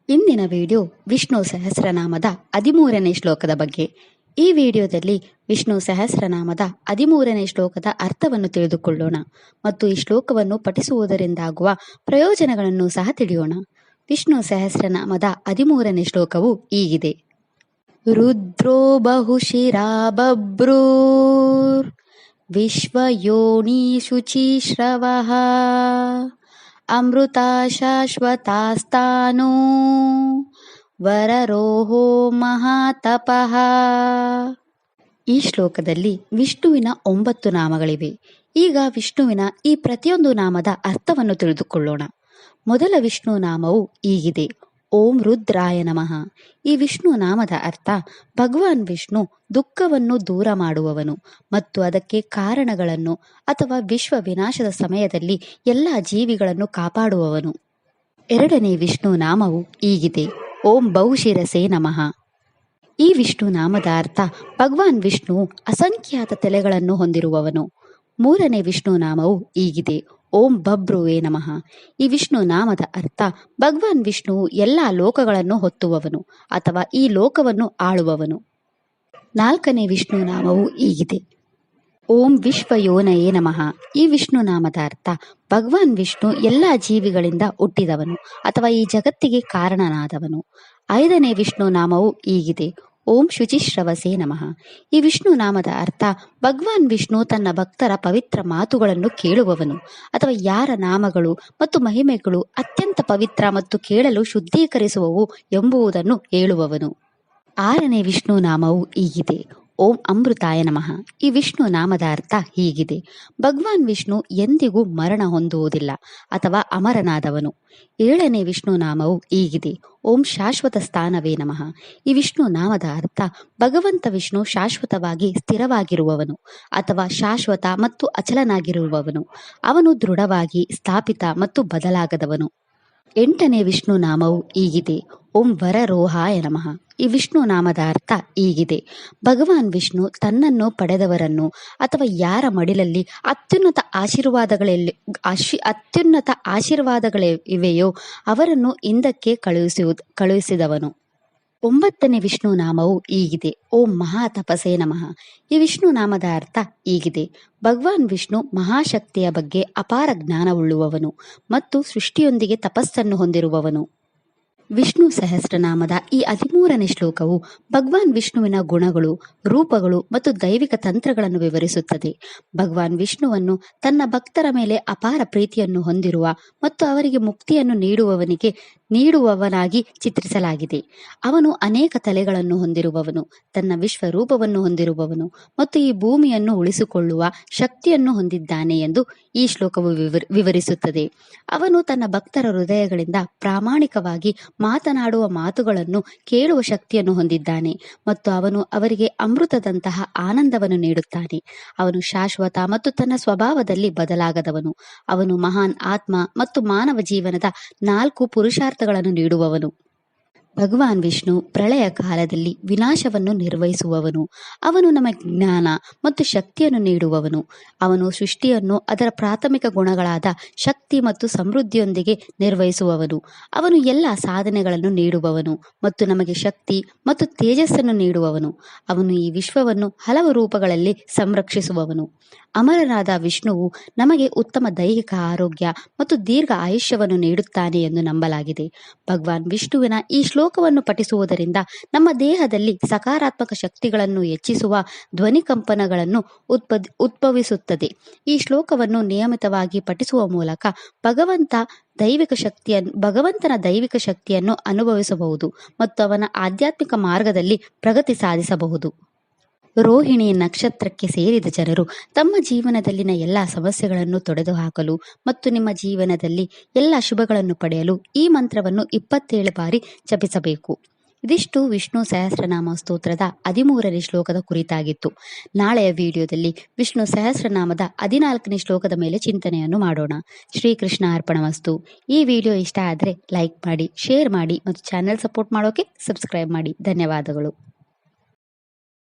ಇಂದಿನ ವಿಡಿಯೋ ವಿಷ್ಣು ಸಹಸ್ರನಾಮದ 13ನೇ ಶ್ಲೋಕದ ಬಗ್ಗೆ. ಈ ವಿಡಿಯೋದಲ್ಲಿ ವಿಷ್ಣು ಸಹಸ್ರನಾಮದ 13ನೇ ಶ್ಲೋಕದ ಅರ್ಥವನ್ನು ತಿಳಿದುಕೊಳ್ಳೋಣ ಮತ್ತು ಈ ಶ್ಲೋಕವನ್ನು ಪಠಿಸುವುದರಿಂದಾಗುವ ಪ್ರಯೋಜನಗಳನ್ನು ಸಹ ತಿಳಿಯೋಣ. ವಿಷ್ಣು ಸಹಸ್ರನಾಮದ 13ನೇ ಶ್ಲೋಕವು ಹೀಗಿದೆ. ರುದ್ರೋ ಬಹುಶಿರಾ ಬಭ್ರೂರ್ ವಿಶ್ವಯೋನಿ ಶುಚಿಶ್ರವಃ ಅಮೃತ ಶಾಶ್ವತಾಸ್ತಾನೋ ವರರೋಹೋ ಮಹಾತಪಃ. ಈ ಶ್ಲೋಕದಲ್ಲಿ ವಿಷ್ಣುವಿನ 9 ನಾಮಗಳಿವೆ. ಈಗ ವಿಷ್ಣುವಿನ ಈ ಪ್ರತಿಯೊಂದು ನಾಮದ ಅರ್ಥವನ್ನು ತಿಳಿದುಕೊಳ್ಳೋಣ. ಮೊದಲ ವಿಷ್ಣು ನಾಮವು ಹೀಗಿದೆ. ಓಂ ರುದ್ರಾಯ ನಮಃ. ಈ ವಿಷ್ಣು ನಾಮದ ಅರ್ಥ ಭಗವಾನ್ ವಿಷ್ಣು ದುಃಖವನ್ನು ದೂರ ಮಾಡುವವನು ಮತ್ತು ಅದಕ್ಕೆ ಕಾರಣಗಳನ್ನು ಅಥವಾ ವಿಶ್ವ ವಿನಾಶದ ಸಮಯದಲ್ಲಿ ಎಲ್ಲ ಜೀವಿಗಳನ್ನು ಕಾಪಾಡುವವನು. ಎರಡನೇ ವಿಷ್ಣು ನಾಮವು ಹೀಗಿದೆ. ಓಂ ಬಹುಶಿರಸೇ ನಮಃ. ಈ ವಿಷ್ಣು ನಾಮದ ಅರ್ಥ ಭಗವಾನ್ ವಿಷ್ಣು ಅಸಂಖ್ಯಾತ ತಲೆಗಳನ್ನು ಹೊಂದಿರುವವನು. ಮೂರನೇ ವಿಷ್ಣು ನಾಮವು ಹೀಗಿದೆ. ಓಂ ಬಭ್ರುವೇ ನಮಃ. ಈ ವಿಷ್ಣು ನಾಮದ ಅರ್ಥ ಭಗವಾನ್ ವಿಷ್ಣು ಎಲ್ಲ ಲೋಕಗಳನ್ನು ಹೊತ್ತುವವನು ಅಥವಾ ಈ ಲೋಕವನ್ನು ಆಳುವವನು. ನಾಲ್ಕನೇ ವಿಷ್ಣು ನಾಮವು ಹೀಗಿದೆ. ಓಂ ವಿಶ್ವಯೋನಯೇ ನಮಃ. ಈ ವಿಷ್ಣು ನಾಮದ ಅರ್ಥ ಭಗವಾನ್ ವಿಷ್ಣು ಎಲ್ಲ ಜೀವಿಗಳಿಂದ ಹುಟ್ಟಿದವನು ಅಥವಾ ಈ ಜಗತ್ತಿಗೆ ಕಾರಣನಾದವನು. ಐದನೇ ವಿಷ್ಣು ನಾಮವು ಹೀಗಿದೆ. ಓಂ ಶುಚಿಶ್ರವಸೇ ನಮಃ. ಈ ವಿಷ್ಣು ನಾಮದ ಅರ್ಥ ಭಗವಾನ್ ವಿಷ್ಣು ತನ್ನ ಭಕ್ತರ ಪವಿತ್ರ ಮಾತುಗಳನ್ನು ಕೇಳುವವನು ಅಥವಾ ಯಾರ ನಾಮಗಳು ಮತ್ತು ಮಹಿಮೆಗಳು ಅತ್ಯಂತ ಪವಿತ್ರ ಮತ್ತು ಕೇಳಲು ಶುದ್ಧೀಕರಿಸುವವು ಎಂಬುದನ್ನು ಹೇಳುವವನು. ಆರನೇ ವಿಷ್ಣು ನಾಮವು ಹೀಗಿದೆ. ಓಂ ಅಮೃತಾಯ ನಮಃ. ಈ ವಿಷ್ಣು ನಾಮದ ಅರ್ಥ ಹೀಗಿದೆ. ಭಗವಾನ್ ವಿಷ್ಣು ಎಂದಿಗೂ ಮರಣ ಹೊಂದುವುದಿಲ್ಲ ಅಥವಾ ಅಮರನಾದವನು. ಏಳನೇ ವಿಷ್ಣು ನಾಮವು ಹೀಗಿದೆ. ಓಂ ಶಾಶ್ವತ ಸ್ಥಾನವೇ ನಮಃ. ಈ ವಿಷ್ಣು ನಾಮದ ಅರ್ಥ ಭಗವಂತ ವಿಷ್ಣು ಶಾಶ್ವತವಾಗಿ ಸ್ಥಿರವಾಗಿರುವವನು ಅಥವಾ ಶಾಶ್ವತ ಮತ್ತು ಅಚಲನಾಗಿರುವವನು. ಅವನು ದೃಢವಾಗಿ ಸ್ಥಾಪಿತ ಮತ್ತು ಬದಲಾಗದವನು. ಎಂಟನೇ ವಿಷ್ಣು ನಾಮವು ಹೀಗಿದೆ. ಓಂ ವರರೋಹಾಯ ನಮಃ. ಈ ವಿಷ್ಣು ನಾಮದ ಅರ್ಥ ಹೀಗಿದೆ. ಭಗವಾನ್ ವಿಷ್ಣು ತನ್ನನ್ನು ಪಡೆದವರನ್ನು ಅಥವಾ ಯಾರ ಮಡಿಲಲ್ಲಿ ಅತ್ಯುನ್ನತ ಆಶೀರ್ವಾದಗಳಿವೆಯೋ ಅವರನ್ನು ಹಿಂದಕ್ಕೆ ಕಳುಹಿಸಿದವನು. ಒಂಬತ್ತನೇ ವಿಷ್ಣು ನಾಮವು ಹೀಗಿದೆ. ಓಂ ಮಹಾತಪಸೇ ನಮಃ. ಈ ವಿಷ್ಣು ನಾಮದ ಅರ್ಥ ಹೀಗಿದೆ. ಭಗವಾನ್ ವಿಷ್ಣು ಮಹಾಶಕ್ತಿಯ ಬಗ್ಗೆ ಅಪಾರ ಜ್ಞಾನವುಳ್ಳುವವನು ಮತ್ತು ಸೃಷ್ಟಿಯೊಂದಿಗೆ ತಪಸ್ಸನ್ನು ಹೊಂದಿರುವವನು. ವಿಷ್ಣು ಸಹಸ್ರನಾಮದ ಈ 13ನೇ ಶ್ಲೋಕವು ಭಗವಾನ್ ವಿಷ್ಣುವಿನ ಗುಣಗಳು, ರೂಪಗಳು ಮತ್ತು ದೈವಿಕ ತಂತ್ರಗಳನ್ನು ವಿವರಿಸುತ್ತದೆ. ಭಗವಾನ್ ವಿಷ್ಣುವನ್ನು ತನ್ನ ಭಕ್ತರ ಮೇಲೆ ಅಪಾರ ಪ್ರೀತಿಯನ್ನು ಹೊಂದಿರುವ ಮತ್ತು ಅವರಿಗೆ ಮುಕ್ತಿಯನ್ನು ನೀಡುವವನಾಗಿ ಚಿತ್ರಿಸಲಾಗಿದೆ. ಅವನು ಅನೇಕ ತಲೆಗಳನ್ನು ಹೊಂದಿರುವವನು, ತನ್ನ ವಿಶ್ವರೂಪವನ್ನು ಹೊಂದಿರುವವನು ಮತ್ತು ಈ ಭೂಮಿಯನ್ನು ಉಳಿಸಿಕೊಳ್ಳುವ ಶಕ್ತಿಯನ್ನು ಹೊಂದಿದ್ದಾನೆ ಎಂದು ಈ ಶ್ಲೋಕವು ವಿವರಿಸುತ್ತದೆ. ಅವನು ತನ್ನ ಭಕ್ತರ ಹೃದಯಗಳಿಂದ ಪ್ರಾಮಾಣಿಕವಾಗಿ ಮಾತನಾಡುವ ಮಾತುಗಳನ್ನು ಕೇಳುವ ಶಕ್ತಿಯನ್ನು ಹೊಂದಿದ್ದಾನೆ ಮತ್ತು ಅವನು ಅವರಿಗೆ ಅಮೃತದಂತಹ ಆನಂದವನ್ನು ನೀಡುತ್ತಾನೆ. ಅವನು ಶಾಶ್ವತ ಮತ್ತು ತನ್ನ ಸ್ವಭಾವದಲ್ಲಿ ಬದಲಾಗದವನು. ಅವನು ಮಹಾನ್ ಆತ್ಮ ಮತ್ತು ಮಾನವ ಜೀವನದ 4 ಪುರುಷಾರ್ಥಗಳನ್ನು ನೀಡುವವನು. ಭಗವಾನ್ ವಿಷ್ಣು ಪ್ರಳಯ ಕಾಲದಲ್ಲಿ ವಿನಾಶವನ್ನು ನಿರ್ವಹಿಸುವವನು. ಅವನು ನಮಗೆ ಜ್ಞಾನ ಮತ್ತು ಶಕ್ತಿಯನ್ನು ನೀಡುವವನು. ಅವನು ಸೃಷ್ಟಿಯನ್ನು ಅದರ ಪ್ರಾಥಮಿಕ ಗುಣಗಳಾದ ಶಕ್ತಿ ಮತ್ತು ಸಮೃದ್ಧಿಯೊಂದಿಗೆ ನಿರ್ವಹಿಸುವವನು. ಅವನು ಎಲ್ಲ ಸಾಧನೆಗಳನ್ನು ನೀಡುವವನು ಮತ್ತು ನಮಗೆ ಶಕ್ತಿ ಮತ್ತು ತೇಜಸ್ಸನ್ನು ನೀಡುವವನು. ಅವನು ಈ ವಿಶ್ವವನ್ನು ಹಲವು ರೂಪಗಳಲ್ಲಿ ಸಂರಕ್ಷಿಸುವವನು. ಅಮರನಾದ ವಿಷ್ಣುವು ನಮಗೆ ಉತ್ತಮ ದೈಹಿಕ ಆರೋಗ್ಯ ಮತ್ತು ದೀರ್ಘ ಆಯುಷ್ಯವನ್ನು ನೀಡುತ್ತಾನೆ ಎಂದು ನಂಬಲಾಗಿದೆ. ಭಗವಾನ್ ವಿಷ್ಣುವಿನ ಈ ಶ್ಲೋಕವನ್ನು ಪಠಿಸುವುದರಿಂದ ನಮ್ಮ ದೇಹದಲ್ಲಿ ಸಕಾರಾತ್ಮಕ ಶಕ್ತಿಗಳನ್ನು ಹೆಚ್ಚಿಸುವ ಧ್ವನಿಕಂಪನಗಳನ್ನು ಉದ್ಭವಿಸುತ್ತದೆ. ಈ ಶ್ಲೋಕವನ್ನು ನಿಯಮಿತವಾಗಿ ಪಠಿಸುವ ಮೂಲಕ ಭಗವಂತನ ದೈವಿಕ ಶಕ್ತಿಯನ್ನು ಅನುಭವಿಸಬಹುದು ಮತ್ತು ಅವನ ಆಧ್ಯಾತ್ಮಿಕ ಮಾರ್ಗದಲ್ಲಿ ಪ್ರಗತಿ ಸಾಧಿಸಬಹುದು. ರೋಹಿಣಿ ನಕ್ಷತ್ರಕ್ಕೆ ಸೇರಿದ ಜನರು ತಮ್ಮ ಜೀವನದಲ್ಲಿನ ಎಲ್ಲ ಸಮಸ್ಯೆಗಳನ್ನು ತೊಡೆದುಹಾಕಲು ಮತ್ತು ನಿಮ್ಮ ಜೀವನದಲ್ಲಿ ಎಲ್ಲ ಶುಭಗಳನ್ನು ಪಡೆಯಲು ಈ ಮಂತ್ರವನ್ನು 27 ಬಾರಿ ಜಪಿಸಬೇಕು. ಇದಿಷ್ಟು ವಿಷ್ಣು ಸಹಸ್ರನಾಮ ಸ್ತೋತ್ರದ 13ನೇ ಶ್ಲೋಕದ ಕುರಿತಾಗಿತ್ತು. ನಾಳೆಯ ವಿಡಿಯೋದಲ್ಲಿ ವಿಷ್ಣು ಸಹಸ್ರನಾಮದ 14ನೇ ಶ್ಲೋಕದ ಮೇಲೆ ಚಿಂತನೆಯನ್ನು ಮಾಡೋಣ. ಶ್ರೀಕೃಷ್ಣ ಅರ್ಪಣಮಸ್ತು. ಈ ವಿಡಿಯೋ ಇಷ್ಟ ಆದರೆ ಲೈಕ್ ಮಾಡಿ, ಶೇರ್ ಮಾಡಿ ಮತ್ತು ಚಾನೆಲ್ ಸಪೋರ್ಟ್ ಮಾಡೋಕೆ ಸಬ್ಸ್ಕ್ರೈಬ್ ಮಾಡಿ. ಧನ್ಯವಾದಗಳು.